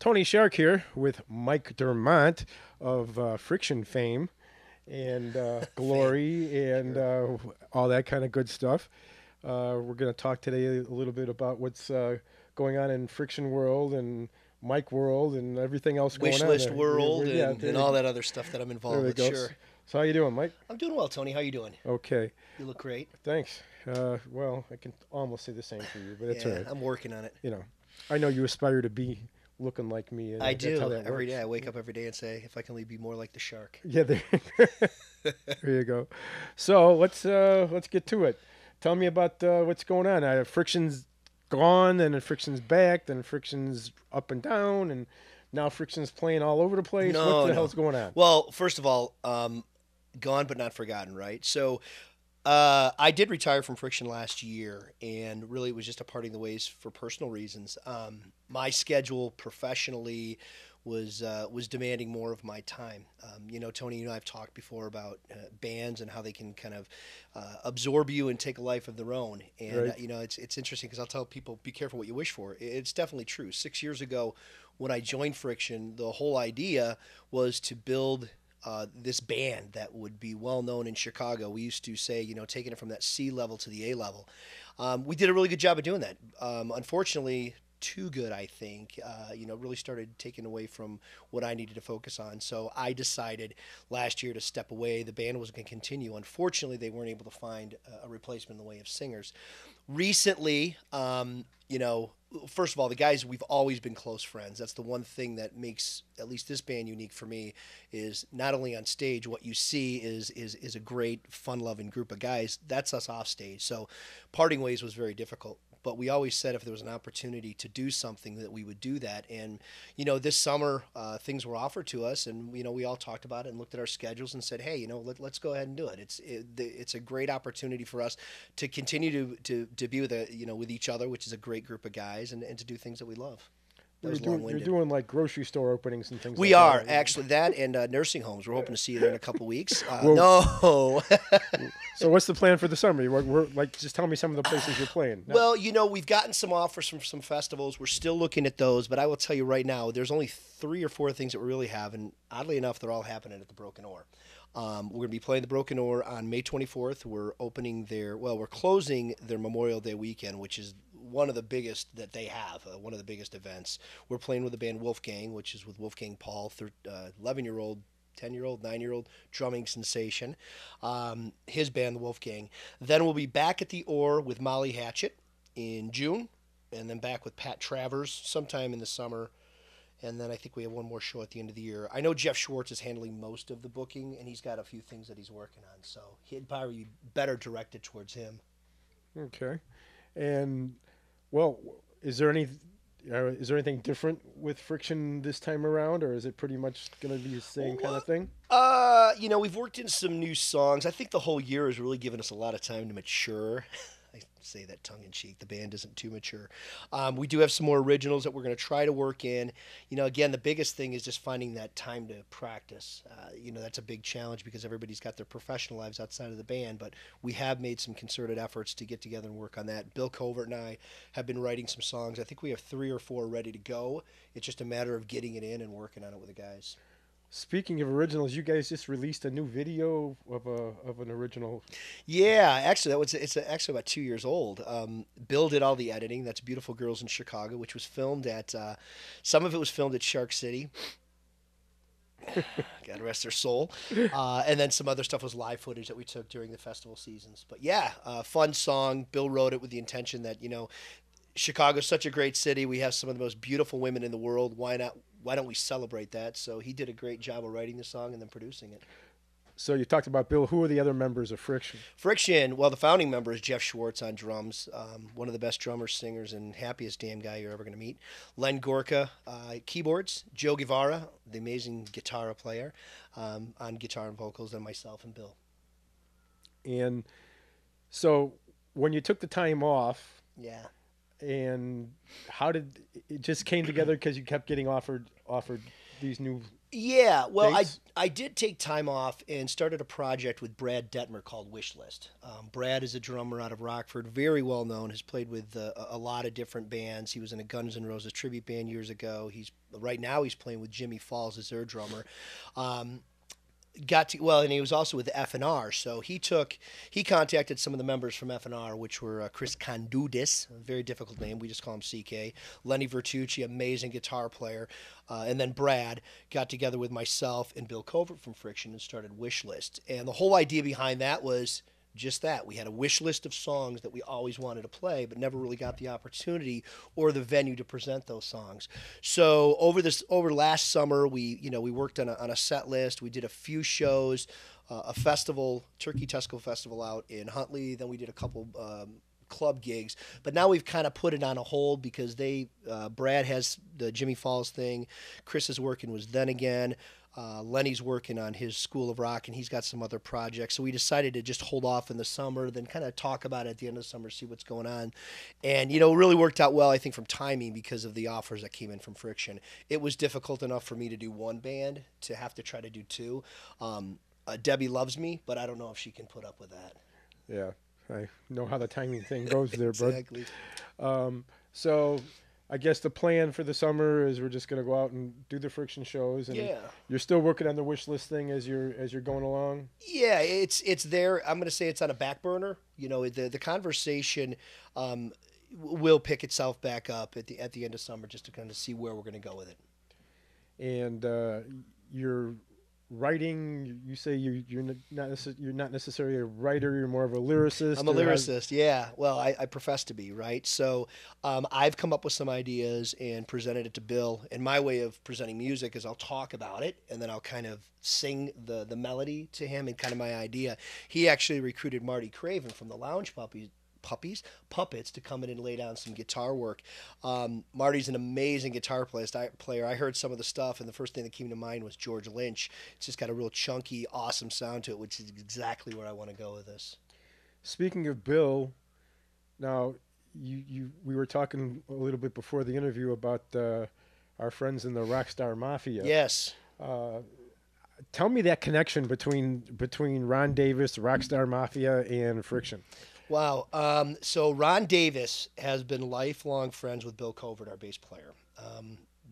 Tony Shark here with Mike Dermont of Friction fame and Fame. glory and Sure. all that kind of good stuff. We're going to talk today a little bit about what's going on in Friction world and Mike world and everything else going Wish on list there. world Yeah, and all that other stuff that I'm there involved we with. go. Sure. So how you doing, Mike? I'm doing well, Tony. How you doing? Okay, You look great. thanks. Well, I can almost say the same for you, but it's all Yeah, right. I'm working on it. You know, I know you aspire to be looking like me, and I that's how do. that Every works. day I wake up every day and say, if I can only be more like the shark. Yeah, there you go. So let's get to it. Tell me about what's going on. Friction's gone, then friction's back, then friction's up and down, and now friction's playing all over the place. What No, the no. hell's going on? Well, first of all, gone but not forgotten, right? So I did retire from Friction last year, and really it was just a parting the ways for personal reasons. My schedule professionally was demanding more of my time. Tony, I've talked before about bands and how they can kind of absorb you and take a life of their own. And Right? it's interesting because I'll tell people, be careful what you wish for. It's definitely true. 6 years ago, when I joined Friction, the whole idea was to build this band that would be well known in Chicago. We used to say, taking it from that C level to the A level. We did a really good job of doing that. Unfortunately, too good, I think. Really started taking away from what I needed to focus on. So I decided last year to step away. The band was going to continue. Unfortunately, they weren't able to find a replacement in the way of singers. Recently, first of all, the guys, we've always been close friends. That's the one thing that makes at least this band unique for me is not only on stage, what you see is a great, fun-loving group of guys. That's us off stage. So parting ways was very difficult. But we always said if there was an opportunity to do something that we would do that. And, this summer things were offered to us and, we all talked about it and looked at our schedules and said, hey, let's go ahead and do it. It's a great opportunity for us to continue to be with each other, which is a great group of guys and to do things that we love. That was long You're winded. doing like grocery store openings and things We like that, are aren't you? actually that and nursing homes. We're hoping to see you there in a couple weeks. Well, No, so what's the plan for the summer? Like, just tell me some of the places you're playing. Now, well, we've gotten some offers from some festivals. We're still looking at those, but I will tell you right now, there's only 3 or 4 things that we really have, and oddly enough, they're all happening at the Broken Oar. We're going to be playing the Broken Oar on May 24th. We're closing their Memorial Day weekend, which is one of the biggest that they have, one of the biggest events. We're playing with the band Wolfgang, which is with Wolfgang Paul, 11-year-old 10-year-old, 9-year-old drumming sensation. His band, the Wolfgang. Then we'll be back at the Oar with Molly Hatchet in June, and then back with Pat Travers sometime in the summer. And then I think we have one more show at the end of the year. I know Jeff Schwartz is handling most of the booking, and he's got a few things that he's working on. So he'd probably be better directed towards him. okay. And well, is there any is there anything different with Friction this time around, or is it pretty much going to be the same kind of thing? We've worked in some new songs. I think the whole year has really given us a lot of time to mature. I say that tongue in cheek. The band isn't too mature. We do have some more originals that we're going to try to work in. Again, the biggest thing is just finding that time to practice. That's a big challenge because everybody's got their professional lives outside of the band, but we have made some concerted efforts to get together and work on that. Bill Covert and I have been writing some songs. I think we have 3 or 4 ready to go. It's just a matter of getting it in and working on it with the guys. Speaking of originals, you guys just released a new video of an original. Yeah, actually, it's actually about 2 years old. Bill did all the editing. That's Beautiful Girls in Chicago, which was filmed at some of it was filmed at Shark City. God rest their soul. And then some other stuff was live footage that we took during the festival seasons. But yeah, fun song. Bill wrote it with the intention that Chicago's such a great city. We have some of the most beautiful women in the world. Why not? Why don't we celebrate that? So he did a great job of writing the song and then producing it. So you talked about Bill. Who are the other members of Friction? Friction, well, the founding member is Jeff Schwartz on drums, one of the best drummers, singers, and happiest damn guy you're ever going to meet. Len Gorka, keyboards. Joe Guevara, the amazing guitar player, on guitar and vocals, and myself and Bill. And so when you took the time off, Yeah. and how did it just came together because you kept getting offered these new Yeah, well, dates? I did take time off and started a project with Brad Detmer called Wishlist. Brad is a drummer out of Rockford, very well known. Has played with a lot of different bands. He was in a Guns N' Roses tribute band years ago. He's right now he's playing with Jimmy Falls as their drummer. Um, got to well, and he was also with FNR. So he contacted some of the members from FNR, which were Chris Condudis, a very difficult name. We just call him CK. Lenny Vertucci, amazing guitar player, and then Brad got together with myself and Bill Covert from Friction and started Wishlist. And the whole idea behind that was just that. We had a wish list of songs that we always wanted to play, but never really got the opportunity or the venue to present those songs. So over last summer, we worked on a set list. We did a few shows, a festival, Turkey Tesco Festival out in Huntley. Then we did a couple. Club gigs, but now we've kind of put it on a hold because Brad has the Jimmy Falls thing, Chris is working with Then Again, Lenny's working on his School of Rock, and he's got some other projects. So we decided to just hold off in the summer, then kind of talk about it at the end of the summer, see what's going on. And, it really worked out well, I think, from timing because of the offers that came in from Friction. It was difficult enough for me to do one band to have to try to do two. Debbie loves me, but I don't know if she can put up with that. Yeah, I know how the timing thing goes there, Exactly. bud. So I guess the plan for the summer is we're just gonna go out and do the Friction shows, and Yeah. you're still working on the wish list thing as you're going along. Yeah, it's there. I'm going to say it's on a back burner. The conversation will pick itself back up at the end of summer just to kind of see where we're going to go with it. And you're writing. You say you're not necessarily a writer. You're more of a lyricist. I'm a or how- lyricist, yeah. Well, I profess to be, right? So I've come up with some ideas and presented it to Bill. And my way of presenting music is I'll talk about it and then I'll kind of sing the melody to him and kind of my idea. He actually recruited Marty Craven from the Lounge Puppets to come in and lay down some guitar work. Marty's an amazing guitar player. I heard some of the stuff, and the first thing that came to mind was George Lynch. It's just got a real chunky, awesome sound to it, which is exactly where I want to go with this. Speaking of Bill, now we were talking a little bit before the interview about our friends in the Rockstar Mafia. Yes. Tell me that connection between Ron Davis, Rockstar Mafia, and Friction. Wow. So Ron Davis has been lifelong friends with Bill Covert, our bass player.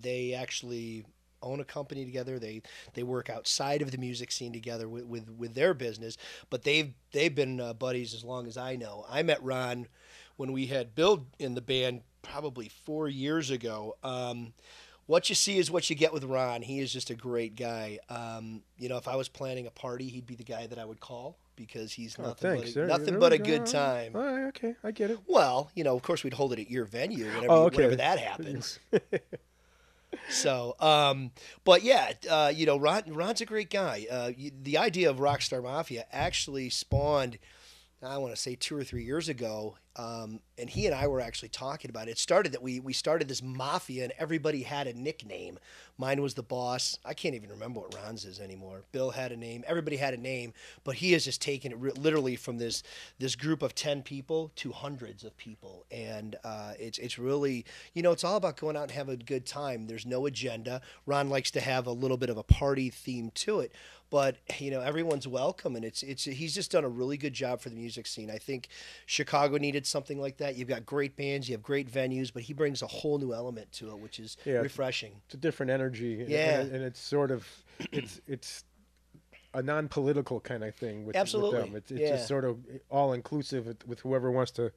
They actually own a company together. They work outside of the music scene together with their business, but they've been buddies as long as I know. I met Ron when we had Bill in the band probably 4 years ago. What you see is what you get with Ron. He is just a great guy. If I was planning a party, he'd be the guy that I would call because he's nothing but a good time. All right, okay, I get it. Well, of course, we'd hold it at your venue whenever that happens. So, but yeah, Ron's a great guy. The idea of Rockstar Mafia actually spawned, I want to say 2 or 3 years ago, and he and I were actually talking about it. It started that we started this mafia, and everybody had a nickname. Mine was the Boss. I can't even remember what Ron's is anymore. Bill had a name. Everybody had a name, but he has just taken it literally from this group of 10 people to hundreds of people, and it's really, it's all about going out and having a good time. There's no agenda. Ron likes to have a little bit of a party theme to it. But everyone's welcome, and he's just done a really good job for the music scene. I think Chicago needed something like that. You've got great bands, you have great venues, but he brings a whole new element to it, which is refreshing. It's a different energy. Yeah, and it's sort of it's a non-political kind of thing with Absolutely. them. It's just sort of all inclusive with whoever wants to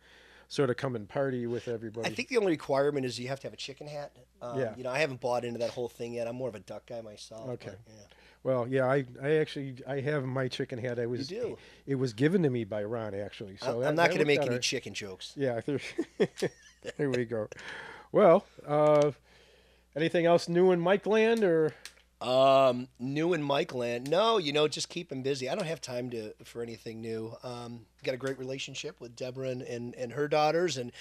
sort of come and party with everybody. I think the only requirement is you have to have a chicken hat. Yeah. I haven't bought into that whole thing yet. I'm more of a duck guy myself. Okay. But, yeah. Well, yeah, I have my chicken hat. You do? It was given to me by Ron, actually. So I'm not going to make any right. chicken jokes. Yeah, there we go. Well, anything else new in Mike Land or? New in Mike Land? No, just keep him busy. I don't have time for anything new. Got a great relationship with Deborah and her daughters, and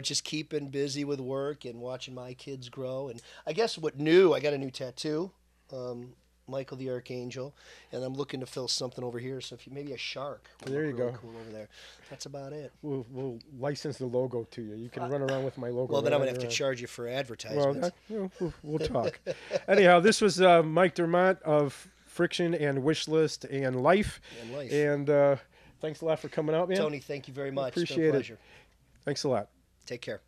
just keeping busy with work and watching my kids grow. And I guess I got a new tattoo. Michael the Archangel, and I'm looking to fill something over here. So if you maybe a shark, would There look you really go. cool over there. That's about it. We'll license the logo to you. You can run around with my logo. Well, then I'm right gonna have to around. charge you for Well, advertisements. we'll talk. Anyhow, this was Mike Dermont of Friction and Wishlist and Life. And life. And thanks a lot for coming out, man. Tony, thank you very much. It's been Appreciate a it. pleasure. Thanks a lot. Take care.